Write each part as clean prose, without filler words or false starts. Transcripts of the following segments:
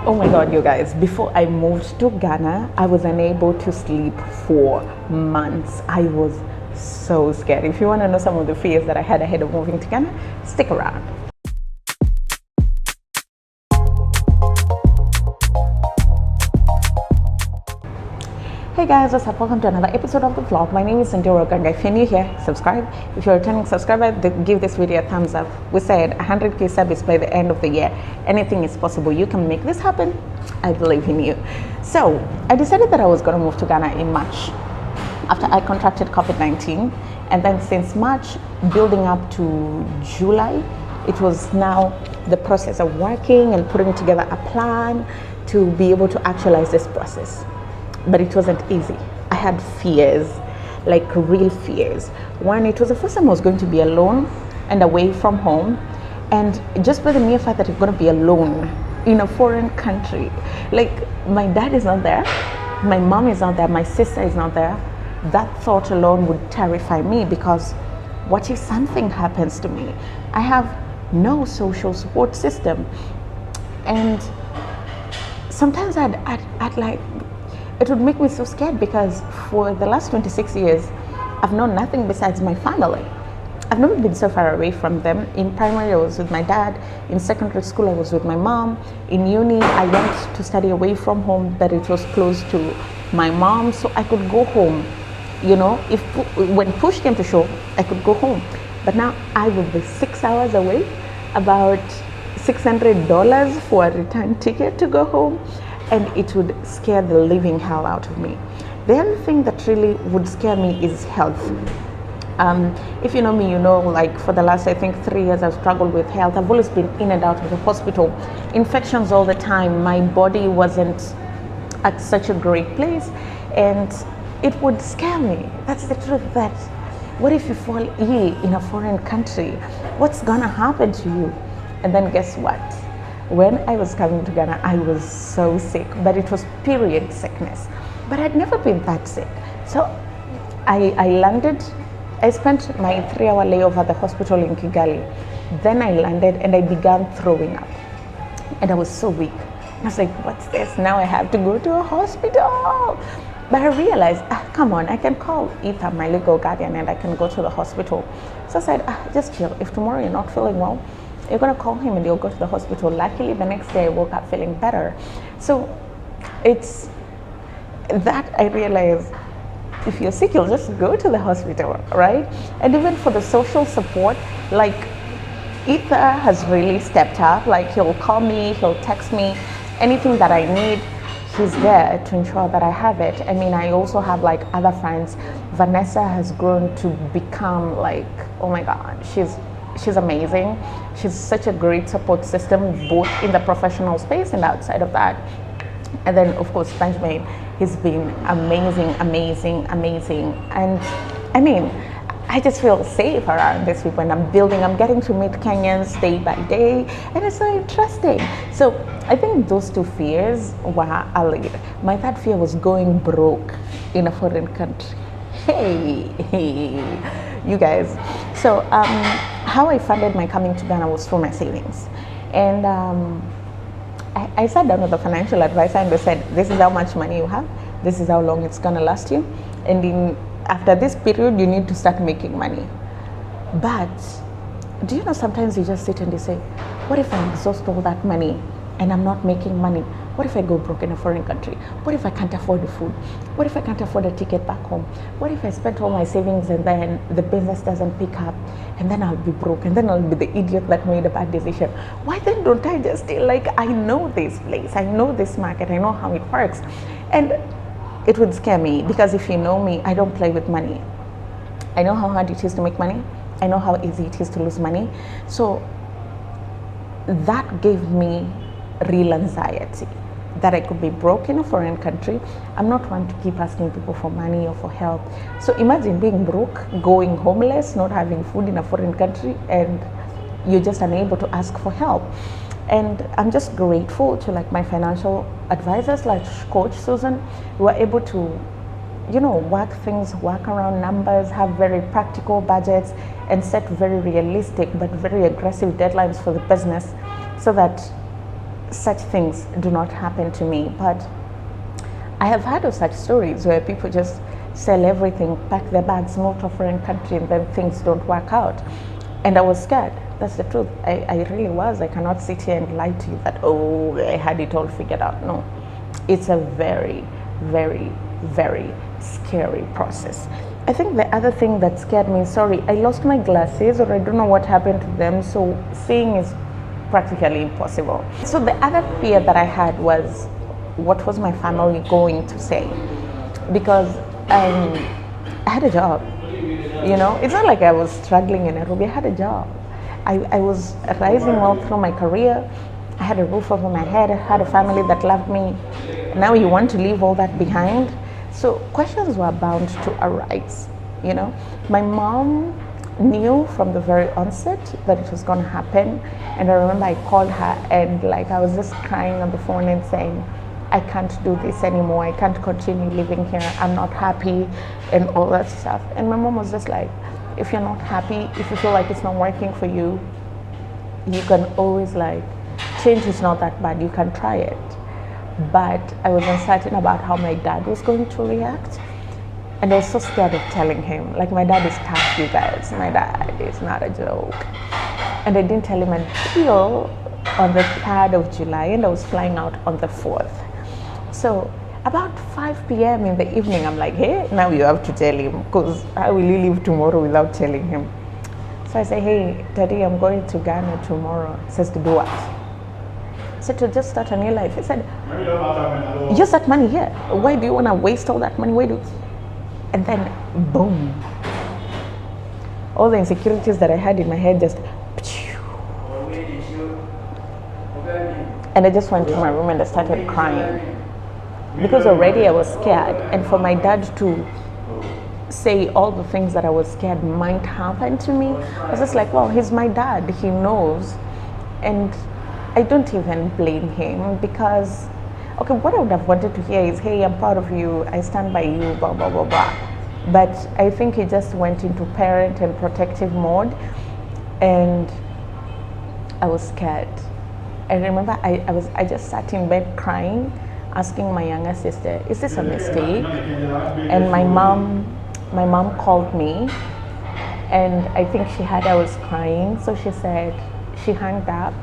Oh my God, you guys, before I moved to Ghana, I was unable to sleep for months. I was so scared. If you want to know some of the fears that I had ahead of moving to Ghana, stick around. Hey guys, what's up? Welcome to another episode of the vlog. My name is Sandira Ganga. If you're new here, subscribe. If you're a returning subscriber, give this video a thumbs up. We said 100k subs by the end of the year. Anything is possible. You can make this happen. I believe in you. So I decided that I was going to move to Ghana in March after I contracted COVID-19, and then since March building up to July, it was now the process of working and putting together a plan to be able to actualize this process. But it wasn't easy. I had fears, like real fears. One, it was the first time I was going to be alone and away from home. And just by the mere fact that you're going to be alone in a foreign country, like my dad is not there, my mom is not there, my sister is not there, that thought alone would terrify me, because what if something happens to me? I have no social support system. And sometimes I'd like, it would make me so scared, because for the last 26 years, I've known nothing besides my family. I've never been so far away from them. In primary, I was with my dad. In secondary school, I was with my mom. In uni, I went to study away from home, but it was close to my mom, so I could go home. You know, when push came to shove, I could go home. But now I will be 6 hours away, about $600 for a return ticket to go home. And it would scare the living hell out of me. The other thing that really would scare me is health. If you know me, you know, like for the last, I think 3 years, I've struggled with health. I've always been in and out of the hospital, infections all the time. My body wasn't at such a great place, and it would scare me. That's the truth. That what if you fall ill in a foreign country? What's gonna happen to you? And then guess what? When I was coming to Ghana, I was so sick, but it was period sickness. But I'd never been that sick. So I landed, I spent my 3-hour layover at the hospital in Kigali. Then I landed and I began throwing up. And I was so weak. I was like, what's this? Now I have to go to a hospital. But I realized, come on, I can call Ethan, my legal guardian, and I can go to the hospital. So I said, just chill. If tomorrow you're not feeling well, you're gonna call him and you'll go to the hospital. Luckily, the next day I woke up feeling better. So it's that I realized, if you're sick, you'll just go to the hospital, right? And even for the social support, like Ether has really stepped up. Like he'll call me, he'll text me, anything that I need, he's there to ensure that I have it. I mean, I also have like other friends. Vanessa has grown to become like, oh my God, she's amazing. She's such a great support system, both in the professional space and outside of that. And then of course, Benjamin, he's been amazing. And I mean, I just feel safe around these people, and I'm getting to meet Kenyans day by day, and it's so interesting. So I think those two fears were allayed. My third fear was going broke in a foreign country. Hey, you guys. So how I funded my coming to Ghana was through my savings. And I sat down with a financial advisor and they said, this is how much money you have, this is how long it's gonna last you, and after this period you need to start making money. But do you know, sometimes you just sit and you say, what if I exhaust all that money and I'm not making money? What if I go broke in a foreign country? What if I can't afford the food? What if I can't afford a ticket back home? What if I spent all my savings and then the business doesn't pick up, and then I'll be broke, and then I'll be the idiot that made a bad decision? Why then don't I just stay? Like, I know this place, I know this market, I know how it works. And it would scare me, because if you know me, I don't play with money. I know how hard it is to make money. I know how easy it is to lose money. So that gave me real anxiety, that I could be broke in a foreign country. I'm not one to keep asking people for money or for help. So imagine being broke, going homeless, not having food in a foreign country, and you're just unable to ask for help. And I'm just grateful to like my financial advisors, like Coach Susan, who were able to, you know, work around numbers, have very practical budgets, and set very realistic but very aggressive deadlines for the business, so that such things do not happen to me, but I have heard of such stories where people just sell everything, pack their bags, move to a foreign country, and then things don't work out. And I was scared. That's the truth. I really was. I cannot sit here and lie to you that, oh, I had it all figured out. No. It's a very, very, very scary process. I think the other thing that scared me, sorry, I lost my glasses, or I don't know what happened to them, so seeing is practically impossible. So the other fear that I had was, what was my family going to say? Because I had a job, you know. It's not like I was struggling in Nairobi. I had a job. I was rising well through my career. I had a roof over my head. I had a family that loved me. Now you want to leave all that behind? So questions were bound to arise, you know. My mom knew from the very onset that it was going to happen. And I remember I called her and like I was just crying on the phone and saying, I can't do this anymore. I can't continue living here. I'm not happy and all that stuff. And my mom was just like, if you're not happy, if you feel like it's not working for you, you can always like, change is not that bad. You can try it. But I was uncertain about how my dad was going to react. And I was so scared of telling him. Like, my dad is tough, you guys. My dad is not a joke. And I didn't tell him until on the 3rd of July, and I was flying out on the 4th. So about 5 p.m. in the evening, I'm like, hey, now you have to tell him, because how will you leave tomorrow without telling him? So I say, hey, Daddy, I'm going to Ghana tomorrow. He says, to do what? I said, to just start a new life. He said, use that money here. Why do you want to waste all that money? Why do? And then, boom. All the insecurities that I had in my head just, and I just went to my room and I started crying. Because already I was scared, and for my dad to say all the things that I was scared might happen to me, I was just like, well, he's my dad, he knows. And I don't even blame him, because, okay, what I would have wanted to hear is, hey, I'm proud of you, I stand by you, blah, blah, blah, blah. But I think he just went into parent and protective mode, and I was scared. I remember I just sat in bed crying, asking my younger sister, is this a mistake? And my mom called me, and I think she heard I was crying, so she said, she hung up.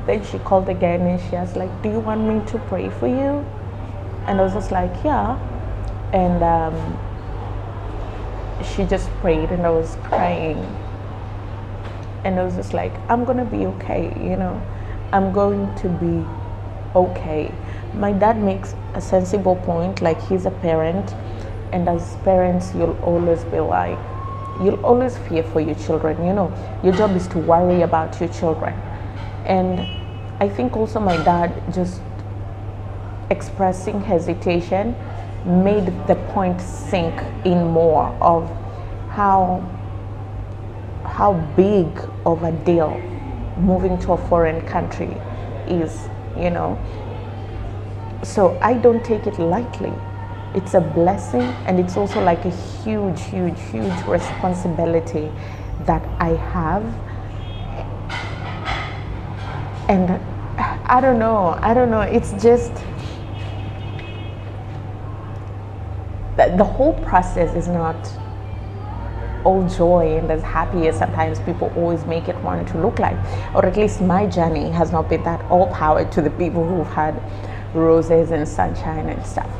Then she called again and she asked, like, do you want me to pray for you? And I was just like, yeah. And she just prayed, and I was crying. And I was just like, I'm gonna be okay, you know, I'm going to be okay. My dad makes a sensible point, like, he's a parent, and as parents, you'll always be like, you'll always fear for your children, you know, your job is to worry about your children. And I think also my dad just expressing hesitation made the point sink in more of how big of a deal moving to a foreign country is, you know. So I don't take it lightly. It's a blessing, and it's also like a huge, huge, huge responsibility that I have. And I don't know, it's just that the whole process is not all joy and as happy as sometimes people always make it want to look like. Or at least my journey has not been that all power to the people who've had roses and sunshine and stuff.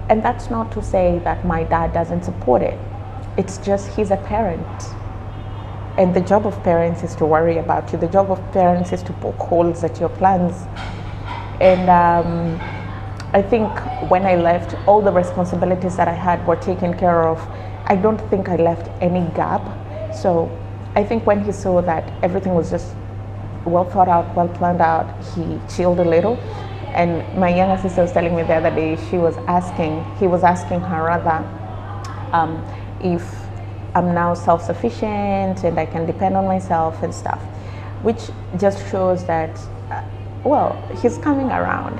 And that's not to say that my dad doesn't support it. It's just he's a parent. And the job of parents is to worry about you. The job of parents is to poke holes at your plans. And I think when I left, all the responsibilities that I had were taken care of. I don't think I left any gap. So I think when he saw that everything was just well thought out, well planned out, he chilled a little. And my younger sister was telling me the other day, he was asking her rather, if I'm now self-sufficient and I can depend on myself and stuff, which just shows that, well, he's coming around.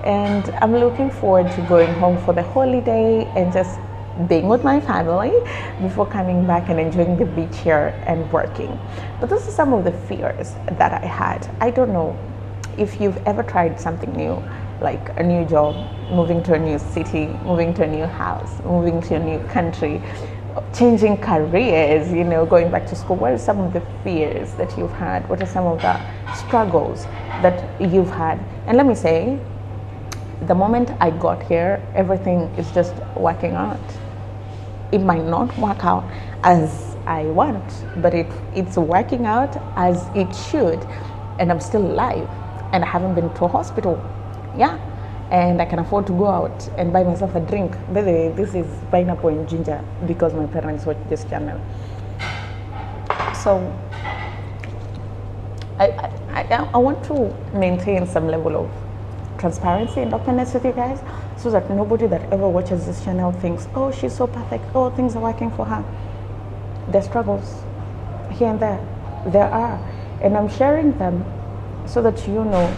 And I'm looking forward to going home for the holiday and just being with my family before coming back and enjoying the beach here and working. But those are some of the fears that I had. I don't know if you've ever tried something new, like a new job, moving to a new city, moving to a new house, moving to a new country, changing careers, going back to school, what are some of the fears that you've had? What are some of the struggles that you've had? And let me say, the moment I got here, everything is just working out. It might not work out as I want, but it's working out as it should, and I'm still alive, and I haven't been to a hospital. Yeah, and I can afford to go out and buy myself a drink. By the way, this is pineapple and ginger because my parents watch this channel. So I want to maintain some level of transparency and openness with you guys, so that nobody that ever watches this channel thinks, oh, she's so perfect, oh, things are working for her. There's struggles here and there are, and I'm sharing them so that you know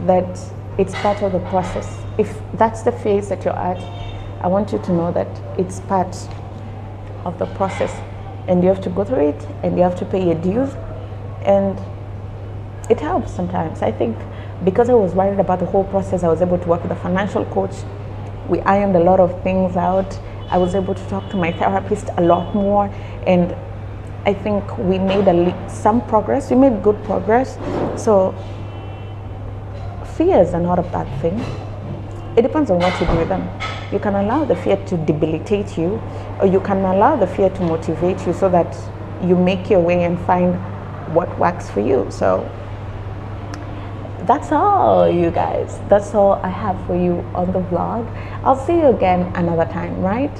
that it's part of the process. If that's the phase that you're at, I want you to know that it's part of the process, and you have to go through it, and you have to pay your dues, and it helps sometimes. I think because I was worried about the whole process, I was able to work with a financial coach. We ironed a lot of things out. I was able to talk to my therapist a lot more, and I think we made some progress. We made good progress. So fears are not a bad thing. It depends on what you do with them. You can allow the fear to debilitate you, or you can allow the fear to motivate you so that you make your way and find what works for you. So that's all, you guys. That's all I have for you on the vlog. I'll see you again another time, right?